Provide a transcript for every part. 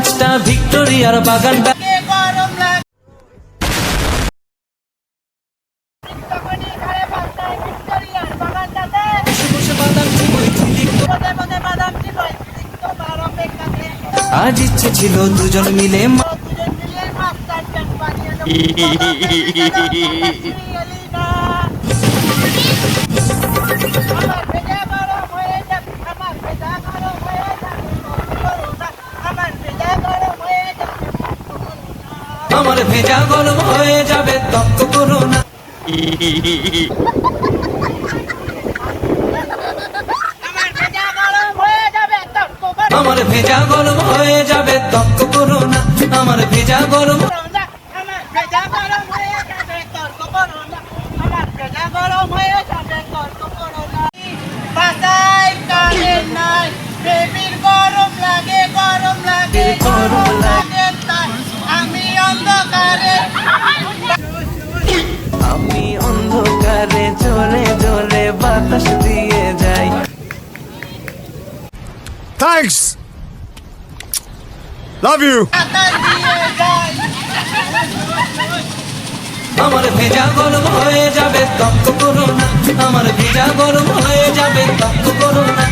গাছটা ভিক্টোরিয়ার বাগানটা আজ ইচ্ছে ছিল দুজন মিলে আমার ভেজা গরম হয়ে যাবে তক্ক করো না আমার ভেজা গরম হয়ে যাবে তক্ক করো না আমার ভেজা গরম আমি অন্ধকারে জ্বলে জ্বলে বাতাস দিয়ে যাই Thanks. Love you. আমার ভেজা গরম হয়ে যাবে তক্ক করো না আমার ভেজা গরম হয়ে যাবে তক্ক করো না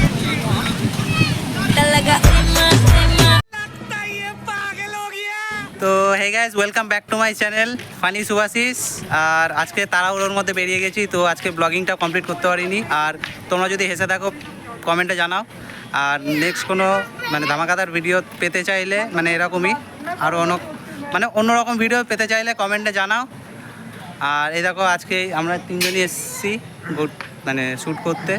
তো hey guys welcome back to my channel funny Subhashis. আর আজকে তাড়াহুড়োর মধ্যে বেরিয়ে গেছি, তো আজকে ব্লগিংটা কমপ্লিট করতে পারিনি। আর তোমরা যদি হেসে থাকো কমেন্টে জানাও। আর নেক্সট কোনো মানে ধামাকাদার ভিডিও পেতে চাইলে মানে এরকমই আরও অন্যরকম ভিডিও পেতে চাইলে কমেন্টে জানাও। আর এই দেখো আজকে আমরা তিনজনই এসেছি মানে শ্যুট করতে।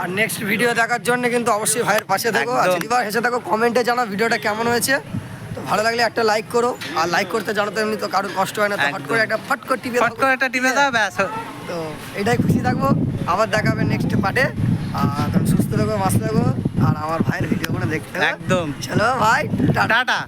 আর নেক্সট ভিডিও দেখার জন্য কিন্তু অবশ্যই ভাইয়ের পাশে থাকো, আর একদম। যদি বা হেসে থাকো কমেন্টে জানাও ভিডিওটা কেমন হয়েছে। তো ভালো লাগলে একটা লাইক করো, আর লাইক করতে জানো তো এমনি তো কারোর কষ্ট হয় না, তো ফট করে একটা ফট করে টিপে ফট করে একটা টিপে দাও ব্যাস। তো এটাই খুশি থাকবো, আবার দেখা হবে নেক্সট পার্টে। আর তুমি সুস্থ থাকো, মাস্ত থাকো, আর আমার ভাইয়ের ভিডিওগুলো দেখতে হবে। একদম। চলো ভাই, টাটা। টাটা।